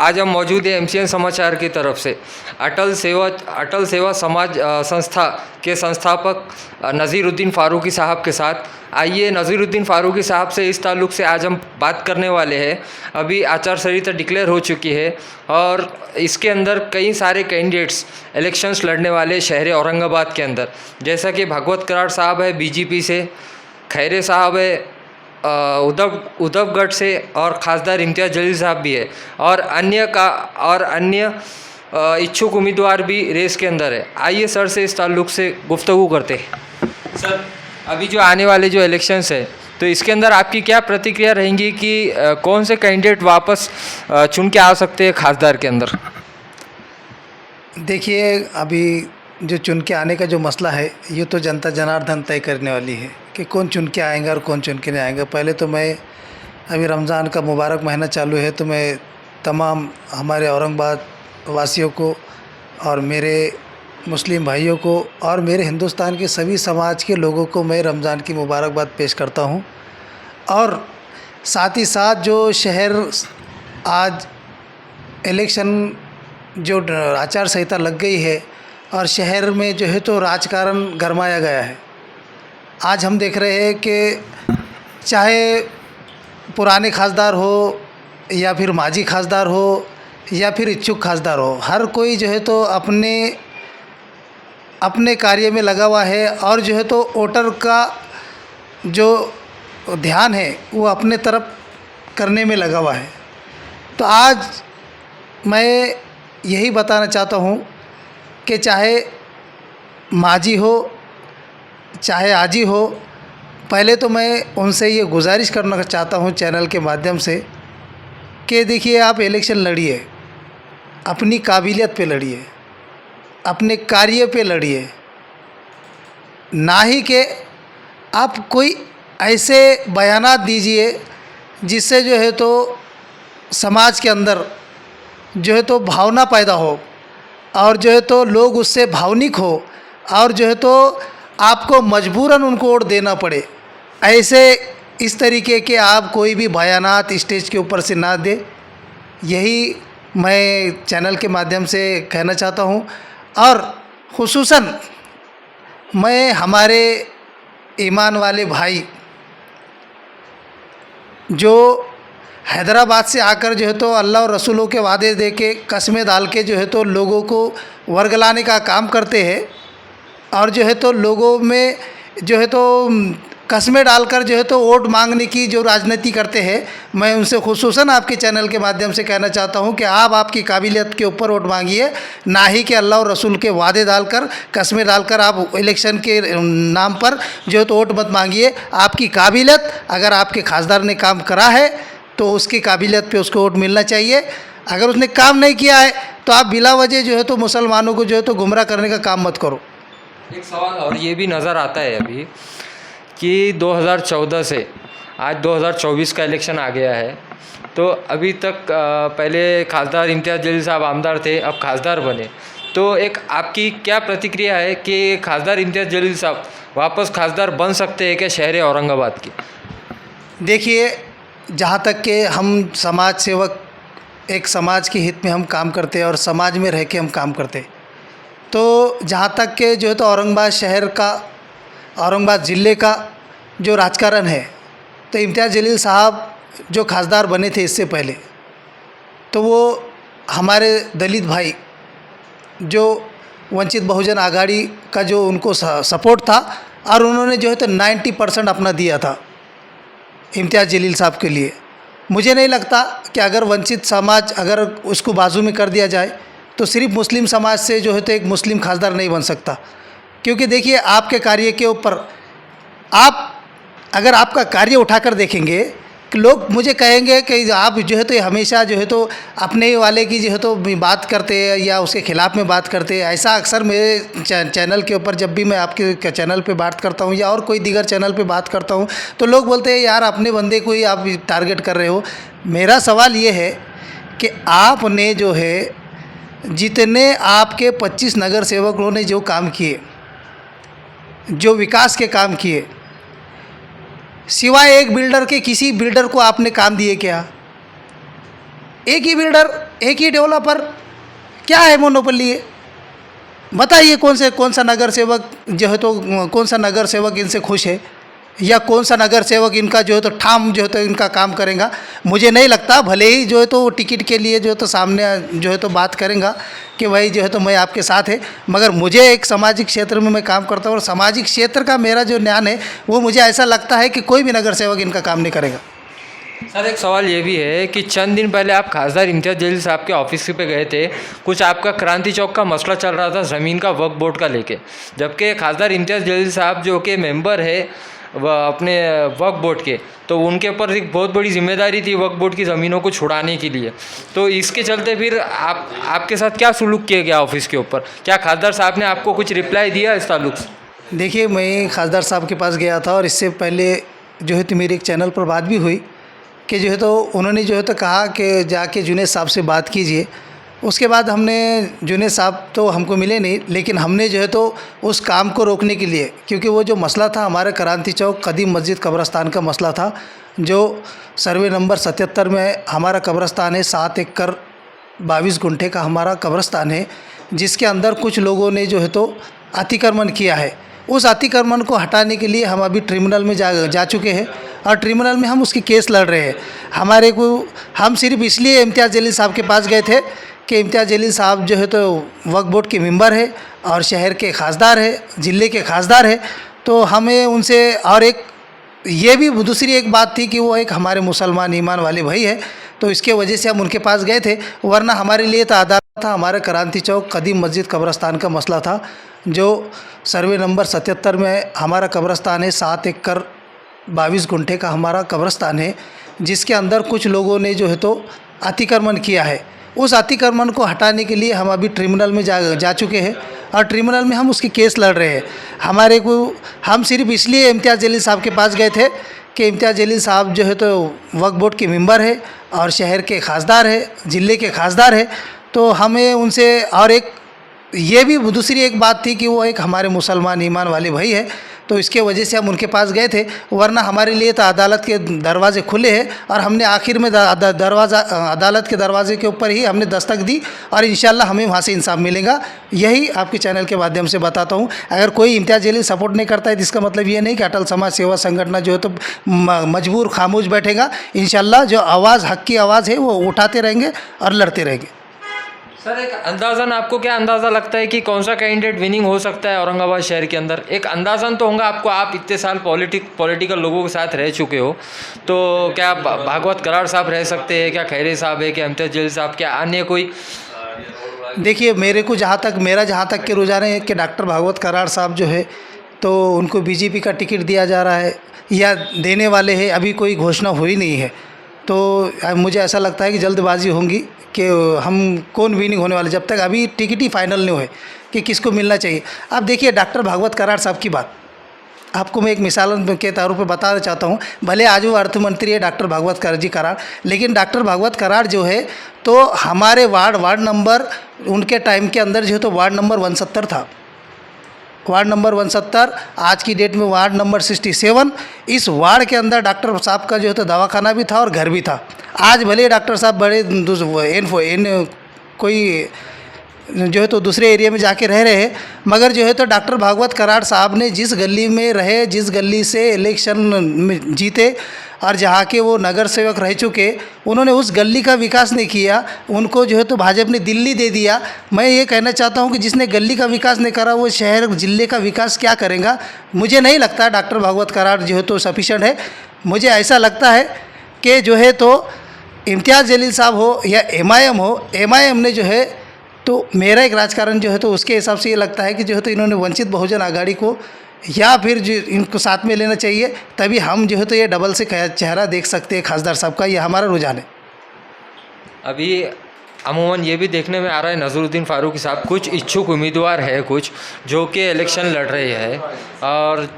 आज हम मौजूद हैं एमसीएन समाचार की तरफ से। अटल सेवा समाज संस्था के संस्थापक नज़ीरुद्दीन फ़ारूकी साहब के साथ। आइए नज़ीरुद्दीन फ़ारूकी साहब से इस ताल्लुक़ से आज हम बात करने वाले हैं। अभी आचार संहिता डिक्लेयर हो चुकी है और इसके अंदर कई सारे कैंडिडेट्स इलेक्शंस लड़ने वाले शहर औरंगाबाद के अंदर, जैसा कि भागवत कराड़ साहब है बीजेपी से, खैरे साहब है उद्धवगढ़ से और खासदार इम्तियाज़ जलील साहब भी है और अन्य इच्छुक उम्मीदवार भी रेस के अंदर है। आइए सर से इस ताल्लुक़ से गुफ्तगू करते हैं। सर, अभी जो आने वाले जो इलेक्शंस है तो इसके अंदर आपकी क्या प्रतिक्रिया रहेंगी कि कौन से कैंडिडेट वापस चुन के आ सकते हैं खासदार के अंदर? देखिए, अभी जो चुन के आने का जो मसला है ये तो जनता जनार्दन तय करने वाली है कि कौन चुन के आएंगे और कौन चुन के नहीं आएंगे। पहले तो मैं, अभी रमज़ान का मुबारक महीना चालू है, तो मैं तमाम हमारे औरंगाबाद वासियों को और मेरे मुस्लिम भाइयों को और मेरे हिंदुस्तान के सभी समाज के लोगों को मैं रमज़ान की मुबारकबाद पेश करता हूं। और साथ ही साथ जो शहर आज इलेक्शन जो आचार संहिता लग गई है और शहर में जो है तो राजकारण गरमाया गया है। आज हम देख रहे हैं कि चाहे पुराने खासदार हो या फिर माजी खासदार हो या फिर इच्छुक खासदार हो, हर कोई जो है तो अपने कार्य में लगा हुआ है और जो है तो वोटर का जो ध्यान है वो अपने तरफ करने में लगा हुआ है। तो आज मैं यही बताना चाहता हूँ कि चाहे माजी हो चाहे आजी हो, पहले तो मैं उनसे ये गुजारिश करना चाहता हूँ चैनल के माध्यम से कि देखिए, आप इलेक्शन लड़िए, अपनी काबिलियत पे लड़िए, अपने कार्य पे लड़िए, ना ही कि आप कोई ऐसे बयानात दीजिए जिससे जो है तो समाज के अंदर जो है तो भावना पैदा हो और जो है तो लोग उससे भावनिक हो और जो है तो आपको मजबूरन उनको वोट देना पड़े। ऐसे इस तरीके के आप कोई भी बयानात स्टेज के ऊपर से ना दे, यही मैं चैनल के माध्यम से कहना चाहता हूँ। और खुसूसन मैं हमारे ईमान वाले भाई जो हैदराबाद से आकर जो है तो अल्लाह और रसूलों के वादे दे के कस्में डाल के जो है तो लोगों को वर्गलाने का काम करते हैं और जो है तो लोगों में जो है तो कस्में डालकर जो है तो वोट मांगने की जो राजनीति करते हैं, मैं उनसे खुसूसन आपके चैनल के माध्यम से कहना चाहता हूं कि आप आपकी काबिलियत के ऊपर वोट मांगिए, ना ही कि अल्लाह और रसूल के वादे डालकर कस्में डालकर आप इलेक्शन के नाम पर जो है तो वोट मत मांगिए। आपकी काबिलियत, अगर आपके खासदार ने काम करा है तो उसकी काबिलियत पे उसको वोट मिलना चाहिए। अगर उसने काम नहीं किया है तो आप बिला वजह जो है तो मुसलमानों को जो है तो गुमराह करने का काम मत करो। एक सवाल और ये भी नज़र आता है अभी कि 2014 से आज 2024 का इलेक्शन आ गया है, तो अभी तक पहले खासदार इम्तियाज़ जलील साहब आमदार थे, अब खासदार बने, तो एक आपकी क्या प्रतिक्रिया है कि खासदार इम्तियाज़ जलील साहब वापस खासदार बन सकते हैं क्या शहर औरंगाबाद की? देखिए, जहाँ तक कि हम समाज सेवक, एक समाज के हित में हम काम करते हैं और समाज में रह के हम काम करते हैं, तो जहाँ तक के जो है तो औरंगाबाद शहर का, औरंगाबाद ज़िले का जो राजकारण है, तो इम्तियाज़ जलील साहब जो खासदार बने थे इससे पहले, तो वो हमारे दलित भाई जो वंचित बहुजन आघाड़ी का जो उनको सपोर्ट था और उन्होंने जो है तो 90% अपना दिया था इम्तियाज़ जलील साहब के लिए। मुझे नहीं लगता कि अगर वंचित समाज अगर उसको बाजू में कर दिया जाए तो सिर्फ मुस्लिम समाज से जो है तो एक मुस्लिम खासदार नहीं बन सकता। क्योंकि देखिए, आपके कार्य के ऊपर आप अगर आपका कार्य उठाकर देखेंगे कि लोग मुझे कहेंगे कि आप जो है तो हमेशा जो है तो अपने ही वाले की जो है तो बात करते हैं या उसके ख़िलाफ़ में बात करते हैं। ऐसा अक्सर मेरे चैनल के ऊपर जब भी मैं आपके चैनल पे बात करता हूँ या और कोई दीगर चैनल पे बात करता हूँ तो लोग बोलते हैं यार अपने बंदे को ही आप टारगेट कर रहे हो। मेरा सवाल ये है कि आपने जो है जितने आपके 25 नगर सेवकों ने जो काम किए, जो विकास के काम किए, सिवाय एक बिल्डर के किसी बिल्डर को आपने काम दिए क्या? एक ही बिल्डर एक ही डेवलपर क्या है, मोनोपोली है। बताइए कौन सा नगर सेवक जो है तो कौन सा नगर सेवक इनसे खुश है, या कौन सा नगर सेवक इनका जो है तो ठाम जो है तो इनका काम करेगा। मुझे नहीं लगता, भले ही जो है तो वो टिकट के लिए जो है तो सामने जो है तो बात करेगा कि भाई जो है तो मैं आपके साथ है, मगर मुझे एक सामाजिक क्षेत्र में मैं काम करता हूँ और सामाजिक क्षेत्र का मेरा जो ज्ञान है वो मुझे ऐसा लगता है कि कोई भी नगर सेवक इनका काम नहीं करेगा। सर एक सवाल ये भी है कि चंद दिन पहले आप खासदार इम्तियाज़ जलील साहब के ऑफिस पे गए थे, कुछ आपका क्रांति चौक का मसला चल रहा था ज़मीन का वक्फ बोर्ड का लेके, जबकि खासदार इम्तियाज़ जलील साहब जो कि मेंबर है वह अपने वक्फ बोर्ड के, तो उनके ऊपर एक बहुत बड़ी जिम्मेदारी थी वक्फ बोर्ड की ज़मीनों को छुड़ाने के लिए। तो इसके चलते फिर आपके साथ क्या सुलूक किया गया ऑफिस के ऊपर? क्या खासदार साहब ने आपको कुछ रिप्लाई दिया इस ताल्लुक से? देखिए, मैं खासदार साहब के पास गया था और इससे पहले जो है तो मेरी एक चैनल पर बात भी हुई कि जो है तो उन्होंने जो है तो कहा कि जाके जुनैद साहब से बात कीजिए। उसके बाद हमने, जुनैद साहब तो हमको मिले नहीं, लेकिन हमने जो है तो उस काम को रोकने के लिए, क्योंकि वो जो मसला था हमारे क्रांति चौक कदीम मस्जिद कब्रस्तान का मसला था, जो सर्वे नंबर 77 में हमारा कब्रस्तान है, 7 एकड़ 22 गुंठे का हमारा कब्रस्तान है, जिसके अंदर कुछ लोगों ने जो है तो अतिक्रमण किया है। उस अतिक्रमण को हटाने के लिए हम अभी ट्रिब्यूनल में जा चुके हैं और ट्रिब्यूनल में हम उसकी केस लड़ रहे हैं। हम सिर्फ इसलिए इम्तियाज़ जलील साहब के पास गए थे कि इम्तियाज़ जलील साहब जो है तो वक्फ बोर्ड के मेंबर है और शहर के खासदार है, ज़िले के खासदार है, तो हमें उनसे, और एक ये भी दूसरी एक बात थी कि वो एक हमारे मुसलमान ईमान वाले भाई है, तो इसके वजह से हम उनके पास गए थे। वरना हमारे लिए तो अदालत था, हमारे क्रांति चौक कदीम मस्जिद कब्रस्तान का मसला था, जो सर्वे नंबर 77 में हमारा कब्रस्तान है, 7 एकड़ 22 गुंठे का हमारा कब्रस्तान है, जिसके अंदर कुछ लोगों ने जो है तो अतिक्रमण किया है। उस अतिक्रमण को हटाने के लिए हम अभी ट्रिब्यूनल में जा चुके हैं और ट्रिब्यूनल में हम उसकी केस लड़ रहे हैं। हम सिर्फ इसलिए इम्तियाज़ जलील साहब के पास गए थे कि इम्तियाज़ जलील साहब जो है तो वक्फ बोर्ड के मेंबर है और शहर के खासदार है, ज़िले के खासदार है, तो हमें उनसे, और एक ये भी दूसरी एक बात थी कि वो एक हमारे मुसलमान ईमान वाले भाई है, तो इसके वजह से हम उनके पास गए थे। वरना हमारे लिए तो अदालत के दरवाज़े खुले हैं और हमने आखिर में अदालत के दरवाज़े के ऊपर ही हमने दस्तक दी और इंशाल्लाह हमें वहाँ से इंसाफ मिलेगा। यही आपके चैनल के माध्यम से बताता हूँ। अगर कोई इम्तियाज़ जलील सपोर्ट नहीं करता है तो इसका मतलब ये नहीं कि अटल समाज सेवा संगठन जो है तो मजबूर खामोश बैठेगा। इंशाल्लाह जो आवाज़, हक़ की आवाज़ है, वो उठाते रहेंगे और लड़ते रहेंगे। सर एक अंदाज़न आपको क्या अंदाज़ा लगता है कि कौन सा कैंडिडेट विनिंग हो सकता है औरंगाबाद शहर के अंदर? एक अंदाज़न तो होगा आपको, आप इतने साल पॉलिटिकल लोगों के साथ रह चुके हो, तो क्या भागवत कराड़ साहब रह सकते हैं, क्या खैरे साहब है, क्या इम्तियाज़ जलील साहब, क्या अन्य कोई? देखिए, मेरा जहाँ तक के रुझान है कि डॉक्टर भागवत कराड़ साहब जो है तो उनको बीजेपी का टिकट दिया जा रहा है या देने वाले हैं, अभी कोई घोषणा हुई नहीं है। तो मुझे ऐसा लगता है कि जल्दबाजी होंगी कि हम कौन विनिंग होने वाले, जब तक अभी टिकट ही फाइनल नहीं हुए कि किसको मिलना चाहिए। अब देखिए, डॉक्टर भागवत कराड़ साहब की बात आपको मैं एक मिसाल के तौर पर बताना चाहता हूँ। भले आज वो अर्थ मंत्री है डॉक्टर भागवत जी कराड़, लेकिन डॉक्टर भागवत कराड़ जो है तो हमारे वार्ड नंबर, उनके टाइम के अंदर जो है तो वार्ड नंबर 170 था। वार्ड नंबर 170 आज की डेट में वार्ड नंबर 67। इस वार्ड के अंदर डॉक्टर साहब का जो है तो दवाखाना भी था और घर भी था। आज भले डॉक्टर साहब बड़े कोई जो है तो दूसरे एरिया में जाके रह रहे हैं, मगर जो है तो डॉक्टर भागवत कराड़ साहब ने जिस गली में रहे, जिस गली से इलेक्शन में जीते और जहाँ के वो नगर सेवक रह चुके, उन्होंने उस गली का विकास नहीं किया। उनको जो है तो भाजपा ने दिल्ली दे दिया। मैं ये कहना चाहता हूँ कि जिसने गली का विकास नहीं करा वो शहर ज़िले का विकास क्या करेगा? मुझे नहीं लगता डॉक्टर भागवत कराड़ जो है तो सफिशेंट है। मुझे ऐसा लगता है कि जो है तो इम्तियाज़ जलील साहब हो या एमआईएम हो, एमआईएम ने जो है तो मेरा एक राजकारण जो है तो उसके हिसाब से ये लगता है कि जो है तो इन्होंने वंचित बहुजन आघाड़ी को या फिर जो इनको साथ में लेना चाहिए, तभी हम जो है तो ये डबल से चेहरा देख सकते हैं खासदार साहब का। ये हमारा रुझान है। अभी अमूमन ये भी देखने में आ रहा है नज़रुद्दीन फ़ारूकी साहब, कुछ इच्छुक उम्मीदवार है कुछ जो कि इलेक्शन लड़ रहे हैं और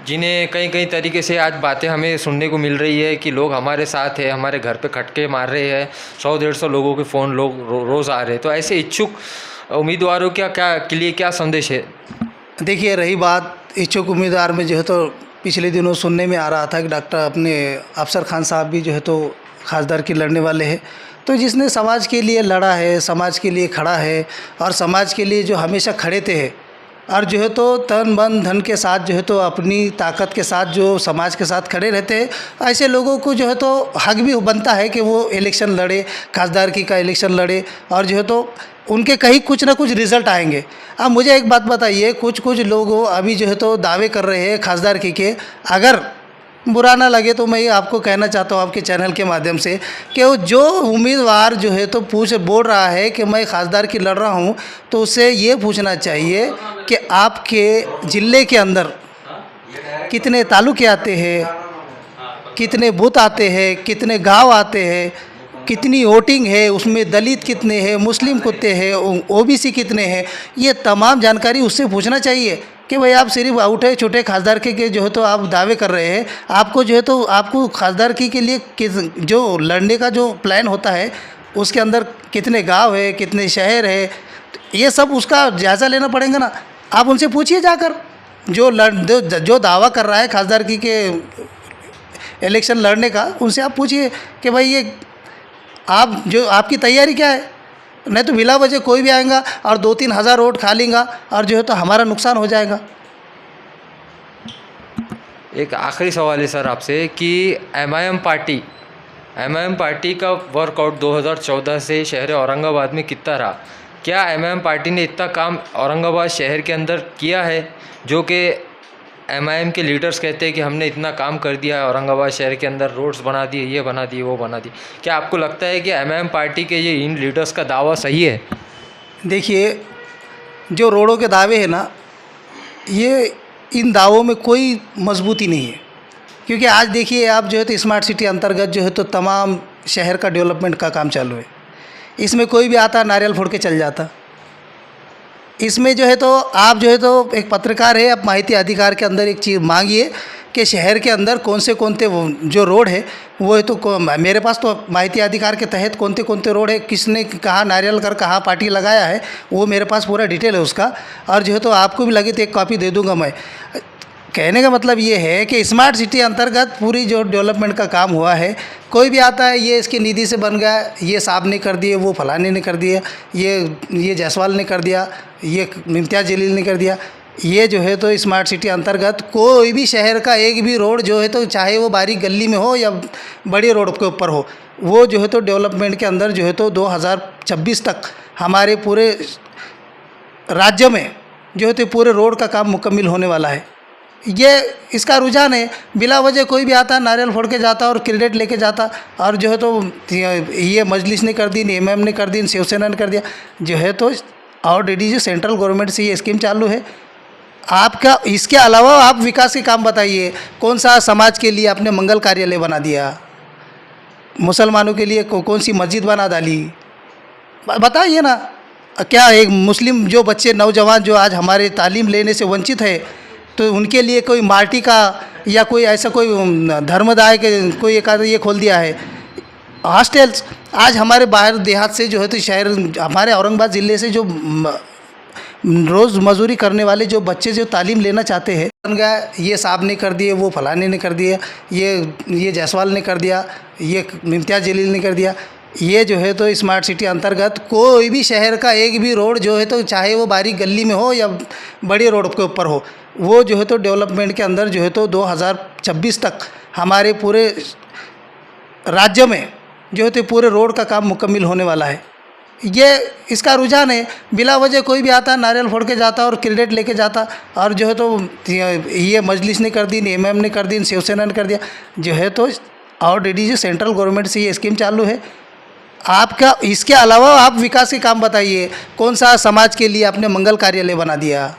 जिन्हें कई तरीके से आज बातें हमें सुनने को मिल रही है कि लोग हमारे साथ हैं, हमारे घर पे खटके मार रहे हैं, 100-150 लोगों के फ़ोन रोज़ आ रहे हैं। तो ऐसे इच्छुक उम्मीदवारों के लिए क्या संदेश है? देखिए, रही बात इच्छुक उम्मीदवार में जो है तो पिछले दिनों सुनने में आ रहा था कि डॉक्टर अपने अफसर खान साहब भी जो है तो खासदार की लड़ने वाले हैं। तो जिसने समाज के लिए लड़ा है, समाज के लिए खड़ा है और समाज के लिए जो हमेशा खड़े थे और जो है तो तन मन धन के साथ जो है तो अपनी ताकत के साथ जो समाज के साथ खड़े रहते हैं, ऐसे लोगों को जो है तो हक भी बनता है कि वो इलेक्शन लड़े, खासदारकी का इलेक्शन लड़े और जो है तो उनके कहीं कुछ ना कुछ रिज़ल्ट आएंगे। अब मुझे एक बात बताइए, कुछ लोग अभी जो है तो दावे कर रहे हैं खासदारकी के, अगर बुरा ना लगे तो मैं आपको कहना चाहता हूँ आपके चैनल के माध्यम से कि वो जो उम्मीदवार जो है तो बोल रहा है कि मैं खासदार की लड़ रहा हूँ, तो उससे ये पूछना चाहिए कि आपके ज़िले के अंदर कितने तालुके आते हैं, कितने बूथ आते हैं, कितने गांव आते हैं, कितनी वोटिंग है, उसमें दलित कितने हैं, मुस्लिम कितने हैं, ओबीसी कितने हैं, ये तमाम जानकारी उससे पूछना चाहिए कि भाई आप सिर्फ उठे छोटे खासदार के जो है तो आप दावे कर रहे हैं, आपको जो है तो आपको खासदारकी के लिए जो लड़ने का जो प्लान होता है उसके अंदर कितने गांव है, कितने शहर है, तो ये सब उसका जायज़ा लेना पड़ेगा ना। आप उनसे पूछिए जाकर, जो दावा कर रहा है खासदारकी के इलेक्शन लड़ने का, उनसे आप पूछिए कि भाई ये आप जो आपकी तैयारी क्या है, नहीं तो बिला वजह कोई भी आएगा और 2-3 हज़ार वोट खा लेगा और जो है तो हमारा नुकसान हो जाएगा। एक आखिरी सवाल है सर आपसे कि एमआईएम पार्टी का वर्कआउट 2014 से शहर औरंगाबाद में कितना रहा? क्या एमआईएम पार्टी ने इतना काम औरंगाबाद शहर के अंदर किया है जो कि एमआईएम के लीडर्स कहते हैं कि हमने इतना काम कर दिया है औरंगाबाद शहर के अंदर, रोड्स बना दिए, ये बना दिए, वो बना दिए? क्या आपको लगता है कि एमआईएम पार्टी के ये इन लीडर्स का दावा सही है? देखिए, जो रोडों के दावे हैं ना, ये इन दावों में कोई मजबूती नहीं है, क्योंकि आज देखिए आप जो है तो स्मार्ट सिटी अंतर्गत जो है तो तमाम शहर का डेवलपमेंट का काम चालू है। इसमें कोई भी आता नारियल फोड़ के चल जाता। इसमें जो है तो आप जो है तो एक पत्रकार है, आप माहिती अधिकार के अंदर एक चीज़ मांगिए कि शहर के अंदर कौन से जो रोड है वो है तो मेरे पास तो माहिती अधिकार के तहत कौन से रोड है, किसने कहाँ नारियल कर कहाँ पार्टी लगाया है, वो मेरे पास पूरा डिटेल है उसका, और जो है तो आपको भी लगे तो एक कॉपी दे दूंगा मैं। कहने का मतलब ये है कि स्मार्ट सिटी अंतर्गत पूरी जो डेवलपमेंट का काम हुआ है, कोई भी आता है ये इसके निधि से बन गया, ये साहब ने कर दिए, वो फलाने ने कर दिया, ये जायसवाल ने कर दिया, ये इम्तियाज़ जलील ने कर दिया। ये जो है तो स्मार्ट सिटी अंतर्गत कोई भी शहर का एक भी रोड जो है तो चाहे वो बारीक गली में हो या बड़ी रोड के ऊपर हो, वो जो है तो डेवलपमेंट के अंदर जो है तो 2026 तक हमारे पूरे राज्य में जो है तो पूरे रोड का काम मुकम्मल होने वाला है। ये इसका रुझान है। बिला वजह कोई भी आता नारियल फोड़ के जाता और क्रेडिट लेके जाता, और जो है तो ये मजलिस ने कर दी, एमएम ने कर दी, शिवसेना ने कर दिया। जो है तो ऑलरेडी जो सेंट्रल गवर्नमेंट से ये स्कीम चालू है। आपका इसके अलावा आप विकास के काम बताइए, कौन सा समाज के लिए आपने मंगल कार्यालय बना दिया, मुसलमानों के लिए कौन सी मस्जिद बना डाली, बताइए ना। क्या एक मुस्लिम जो बच्चे नौजवान जो आज हमारे तालीम लेने से वंचित है, तो उनके लिए कोई मार्टी का या कोई ऐसा कोई धर्मदाय के कोई एक ये खोल दिया है। हॉस्टल्स आज हमारे बाहर देहात से जो है तो शहर हमारे औरंगाबाद ज़िले से जो रोज़ मजदूरी करने वाले जो बच्चे जो तालीम लेना चाहते हैं, बन गया ये साहब ने कर दिए, वो फलाने ने कर दिया, ये जायसवाल ने कर दिया, ये इम्तियाज़ जलील ने कर दिया। ये जो है तो स्मार्ट सिटी अंतर्गत कोई भी शहर का एक भी रोड जो है तो चाहे वो बारीक गली में हो या बड़ी रोड के ऊपर हो, वो जो है तो डेवलपमेंट के अंदर जो है तो 2026 तक हमारे पूरे राज्य में जो है तो पूरे रोड का काम मुकम्मल होने वाला है। ये इसका रुझान है। बिला वजह कोई भी आता नारियल फोड़ के जाता और क्रेडिट लेके जाता, और जो है तो ये मजलिस ने कर दी, एमएम ने कर दी, शिवसेना ने कर दिया। जो है तो ऑलरेडी जो सेंट्रल गवर्नमेंट से ये स्कीम चालू है। आपका इसके अलावा आप विकास के काम बताइए, कौन सा समाज के लिए आपने मंगल कार्यालय बना दिया,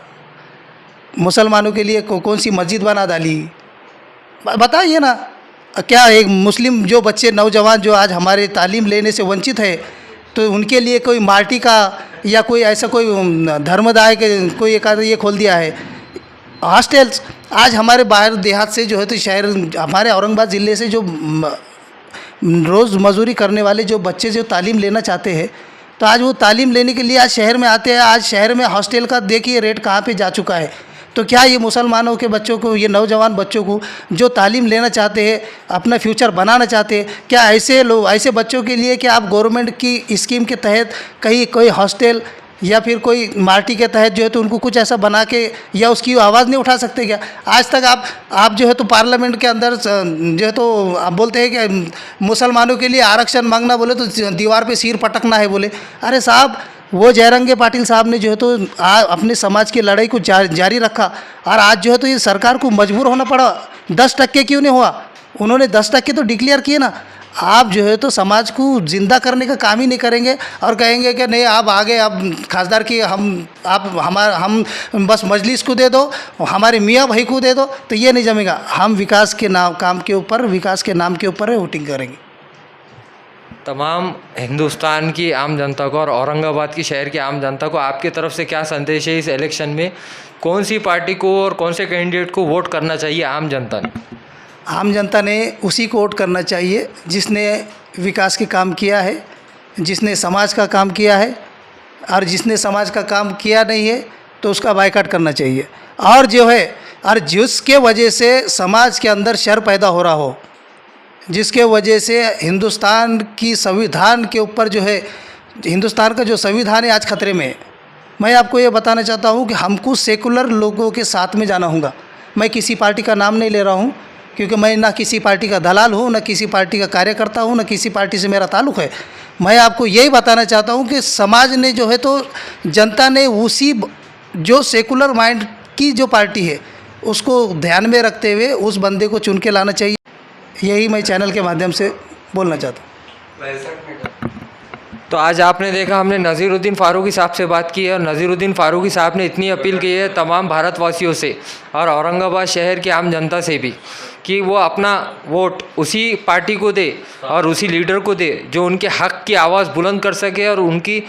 मुसलमानों के लिए कौन सी मस्जिद बना डाली, बताइए ना। क्या एक मुस्लिम जो बच्चे नौजवान जो आज हमारे तालीम लेने से वंचित है, तो उनके लिए कोई मार्टी का या कोई ऐसा कोई धर्मदाय के कोई एक ये खोल दिया है। हॉस्टल्स आज हमारे बाहर देहात से जो है तो शहर हमारे औरंगाबाद ज़िले से जो रोज़ मजदूरी करने वाले जो बच्चे जो तालीम लेना चाहते हैं, तो आज वो तालीम लेने के लिए आज शहर में आते हैं। आज शहर में हॉस्टल का देखिए रेट कहाँ पे जा चुका है। तो क्या ये मुसलमानों के बच्चों को, ये नौजवान बच्चों को जो तालीम लेना चाहते हैं, अपना फ्यूचर बनाना चाहते हैं, क्या ऐसे लोग, ऐसे बच्चों के लिए क्या आप गवर्नमेंट की स्कीम के तहत कहीं कोई हॉस्टल या फिर कोई मार्टी के तहत जो है तो उनको कुछ ऐसा बना के या उसकी आवाज़ नहीं उठा सकते क्या? आज तक आप जो है तो पार्लियामेंट के अंदर जो है तो आप बोलते हैं कि मुसलमानों के लिए आरक्षण मांगना बोले तो दीवार पे सिर पटकना है बोले। अरे साहब, वो जयरंगे पाटिल साहब ने जो है तो अपने समाज की लड़ाई को जारी रखा और आज जो है तो ये सरकार को मजबूर होना पड़ा। 10% क्यों नहीं हुआ? उन्होंने 10% तो डिक्लेयर किए ना। आप जो है तो समाज को ज़िंदा करने का काम ही नहीं करेंगे और कहेंगे कि नहीं आप आगे, आप खासदार की हम बस मजलिस को दे दो, हमारे मियाँ भाई को दे दो, तो ये नहीं जमेगा। हम विकास के नाम के ऊपर वोटिंग करेंगे। तमाम हिंदुस्तान की आम जनता को और औरंगाबाद की शहर की आम जनता को आपकी तरफ से क्या संदेश है? इस इलेक्शन में कौन सी पार्टी को और कौन से कैंडिडेट को वोट करना चाहिए आम जनता ने? आम जनता ने उसी को वोट करना चाहिए जिसने विकास के काम किया है, जिसने समाज का काम किया है, और जिसने समाज का काम किया नहीं है तो उसका बायकॉट करना चाहिए। और जो है और जिसके वजह से समाज के अंदर शर पैदा हो रहा हो, जिसके वजह से हिंदुस्तान की संविधान के ऊपर जो है, हिंदुस्तान का जो संविधान है आज खतरे में है। मैं आपको ये बताना चाहता हूँ कि हमको सेकुलर लोगों के साथ में जाना होगा। मैं किसी पार्टी का नाम नहीं ले रहा हूँ क्योंकि मैं ना किसी पार्टी का दलाल हूँ, ना किसी पार्टी का कार्यकर्ता हूँ, ना किसी पार्टी से मेरा ताल्लुक़ है। मैं आपको यही बताना चाहता हूँ कि समाज ने जो है तो जनता ने उसी जो सेकुलर माइंड की जो पार्टी है उसको ध्यान में रखते हुए उस बंदे को चुन के लाना चाहिए। यही मैं चैनल के माध्यम से बोलना चाहता हूँ। तो आज आपने देखा, हमने नज़ीरुद्दीन फ़ारूकी साहब से बात की है और नज़ीरुद्दीन फ़ारूकी साहब ने इतनी अपील की है तमाम भारतवासियों से और औरंगाबाद शहर की आम जनता से भी कि वो अपना वोट उसी पार्टी को दे और उसी लीडर को दे जो उनके हक़ की आवाज़ बुलंद कर सके और उनकी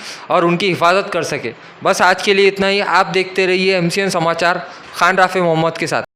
हिफाजत कर सके। बस आज के लिए इतना ही। आप देखते रहिए MCN समाचार, खान राफे मोहम्मद के साथ।